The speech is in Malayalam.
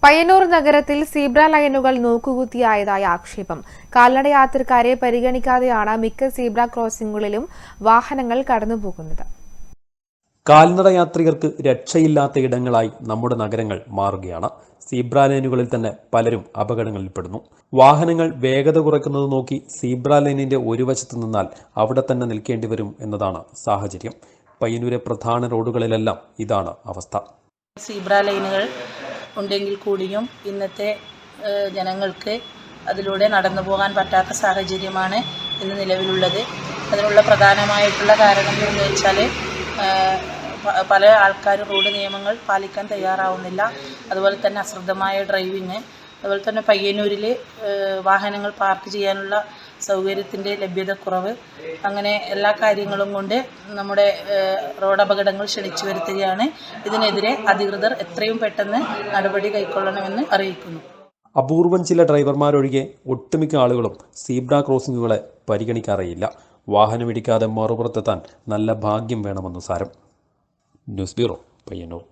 പയ്യന്നൂർ നഗരത്തിൽ സീബ്ര ലൈനുകൾ നോക്കുകുത്തിയായതായി ആക്ഷേപം. കാൽനടയാത്രക്കാരെ പരിഗണിക്കാതെയാണ് മിക്ക സീബ്ര ക്രോസിംഗുകളിലും വാഹനങ്ങൾ കടന്നുപോകുന്നത്. കാൽനടയാത്രികർക്ക് രക്ഷയില്ലാത്ത ഇടങ്ങളായി നമ്മുടെ നഗരങ്ങൾ മാറുകയാണ്. സീബ്ര ലൈനുകളിൽ തന്നെ പലരും അപകടങ്ങളിൽപ്പെടുന്നു. വാഹനങ്ങൾ വേഗത കുറയ്ക്കുന്നത് നോക്കി സീബ്ര ലൈനിന്റെ ഒരു വശത്ത് നിന്നാൽ അവിടെ തന്നെ നിൽക്കേണ്ടി വരും എന്നതാണ് സാഹചര്യം. പയ്യന്നൂരെ പ്രധാന റോഡുകളിലെല്ലാം ഇതാണ് അവസ്ഥ. സീബ്ര ലൈനുകൾ ഉണ്ടെങ്കിൽ കൂടിയും ഇന്നത്തെ ജനങ്ങൾക്ക് അതിലൂടെ നടന്നു പോകാൻ പറ്റാത്ത സാഹചര്യമാണ് ഇന്ന് നിലവിലുള്ളത്. അതിനുള്ള പ്രധാനമായിട്ടുള്ള കാരണം എന്ന് വെച്ചാൽ പല ആൾക്കാരും റോഡ് നിയമങ്ങൾ പാലിക്കാൻ തയ്യാറാവുന്നില്ല. അതുപോലെ തന്നെ അശ്രദ്ധമായ ഡ്രൈവിങ്, അതുപോലെ തന്നെ പയ്യന്നൂരിൽ വാഹനങ്ങൾ പാർക്ക് ചെയ്യാനുള്ള സൗകര്യത്തിൻ്റെ ലഭ്യതക്കുറവ്, അങ്ങനെ എല്ലാ കാര്യങ്ങളും കൊണ്ട് നമ്മുടെ റോഡ് അപകടങ്ങൾ ക്ഷണിച്ചു വരുത്തുകയാണ്. ഇതിനെതിരെ അധികൃതർ എത്രയും പെട്ടെന്ന് നടപടി കൈക്കൊള്ളണമെന്ന് അറിയിക്കുന്നു. അപൂർവം ചില ഡ്രൈവർമാരൊഴികെ ഒട്ടുമിക്ക ആളുകളും സീബ്ര ക്രോസിംഗുകളെ പരിഗണിക്കാറേയില്ല. വാഹനമിടിക്കാതെ മറുപുറത്തെത്താൻ നല്ല ഭാഗ്യം വേണമെന്ന് സാരം. News bureau, Payyanur.